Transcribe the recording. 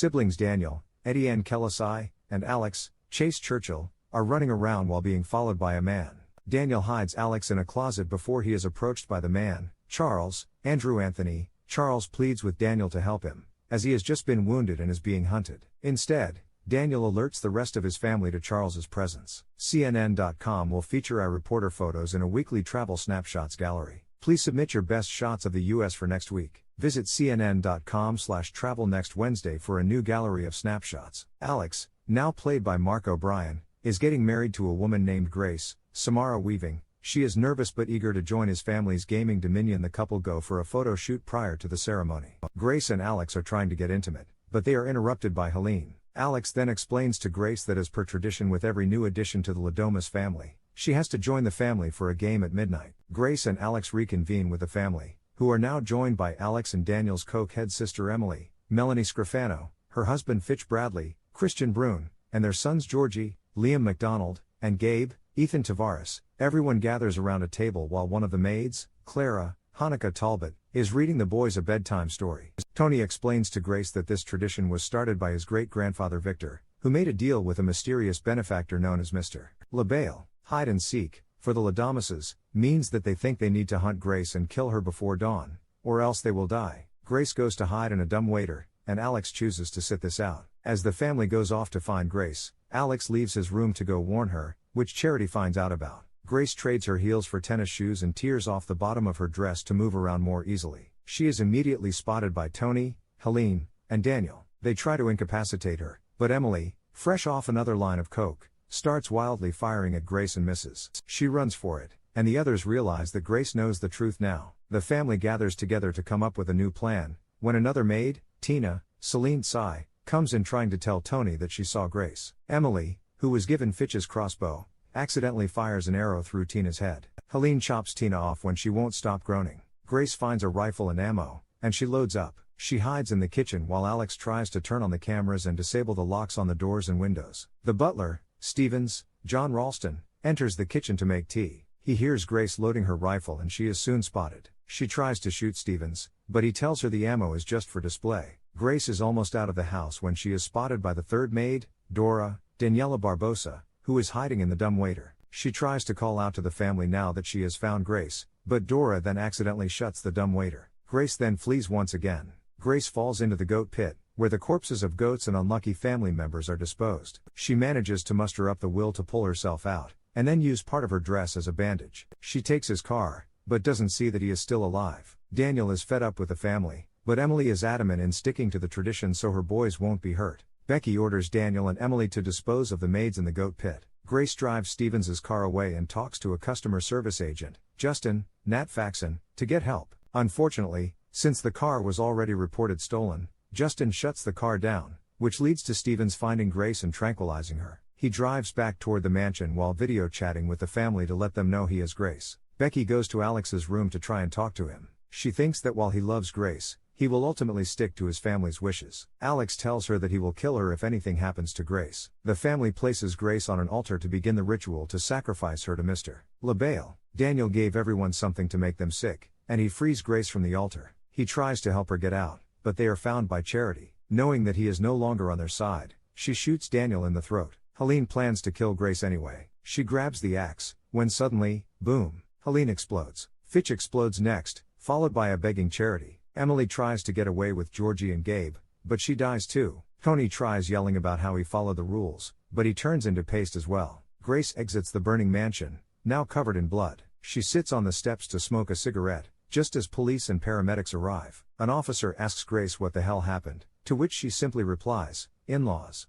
Siblings Daniel, Etienne Kellisai, and Alex, Chase Churchill, are running around while being followed by a man. Daniel hides Alex in a closet before he is approached by the man, Charles, Andrew Anthony. Charles pleads with Daniel to help him, as he has just been wounded and is being hunted. Instead, Daniel alerts the rest of his family to Charles's presence. CNN.com will feature iReporter photos in a weekly travel snapshots gallery. Please submit your best shots of the US for next week. Visit cnn.com/travel next Wednesday for a new gallery of snapshots. Alex, now played by Mark O'Brien, is getting married to a woman named Grace, Samara Weaving. She is nervous but eager to join his family's gaming dominion. The couple go for a photo shoot prior to the ceremony. Grace and Alex are trying to get intimate, but they are interrupted by Helene. Alex then explains to Grace that as per tradition with every new addition to the Ladomas family, she has to join the family for a game at midnight. Grace and Alex reconvene with the family, who are now joined by Alex and Daniel's cokehead sister Emily, Melanie Scrofano, her husband Fitch Bradley, Christian Brune, and their sons Georgie, Liam McDonald, and Gabe, Ethan Tavares. Everyone gathers around a table while one of the maids, Clara, Hanukkah Talbot, is reading the boys a bedtime story. Tony explains to Grace that this tradition was started by his great-grandfather Victor, who made a deal with a mysterious benefactor known as Mr. LaBelle. Hide and seek, for the Ladomases, means that they think they need to hunt Grace and kill her before dawn, or else they will die. Grace goes to hide in a dumbwaiter, and Alex chooses to sit this out. As the family goes off to find Grace, Alex leaves his room to go warn her, which Charity finds out about. Grace trades her heels for tennis shoes and tears off the bottom of her dress to move around more easily. She is immediately spotted by Tony, Helene, and Daniel. They try to incapacitate her, but Emily, fresh off another line of coke, starts wildly firing at Grace and misses. She runs for it, and the others realize that Grace knows the truth now. The family gathers together to come up with a new plan, when another maid, Tina, Celine Tsai, comes in trying to tell Tony that she saw Grace. Emily, who was given Fitch's crossbow, accidentally fires an arrow through Tina's head. Helene chops Tina off when she won't stop groaning. Grace finds a rifle and ammo, and she loads up. She hides in the kitchen while Alex tries to turn on the cameras and disable the locks on the doors and windows. The butler, Stevens, John Ralston, enters the kitchen to make tea. He hears Grace loading her rifle and she is soon spotted. She tries to shoot Stevens, but he tells her the ammo is just for display. Grace is almost out of the house when she is spotted by the third maid, Dora, Daniela Barbosa, who is hiding in the dumbwaiter. She tries to call out to the family now that she has found Grace, but Dora then accidentally shuts the dumbwaiter. Grace then flees once again. Grace falls into the goat pit, where the corpses of goats and unlucky family members are disposed. She manages to muster up the will to pull herself out, and then use part of her dress as a bandage. She takes his car, but doesn't see that he is still alive. Daniel is fed up with the family, but Emily is adamant in sticking to the tradition so her boys won't be hurt. Becky orders Daniel and Emily to dispose of the maids in the goat pit. Grace drives Stevens' car away and talks to a customer service agent, Justin, Nat Faxon, to get help. Unfortunately, since the car was already reported stolen, Justin shuts the car down, which leads to Stevens finding Grace and tranquilizing her. He drives back toward the mansion while video chatting with the family to let them know he is Grace. Becky goes to Alex's room to try and talk to him. She thinks that while he loves Grace, he will ultimately stick to his family's wishes. Alex tells her that he will kill her if anything happens to Grace. The family places Grace on an altar to begin the ritual to sacrifice her to Mr. LaBelle. Daniel gave everyone something to make them sick, and he frees Grace from the altar. He tries to help her get out, but they are found by Charity. Knowing that he is no longer on their side, she shoots Daniel in the throat. Helene plans to kill Grace anyway. She grabs the axe, when suddenly, boom, Helene explodes. Fitch explodes next, followed by a begging Charity. Emily tries to get away with Georgie and Gabe, but she dies too. Tony tries yelling about how he followed the rules, but he turns into paste as well. Grace exits the burning mansion, now covered in blood. She sits on the steps to smoke a cigarette, just as police and paramedics arrive. An officer asks Grace what the hell happened, to which she simply replies, "In-laws."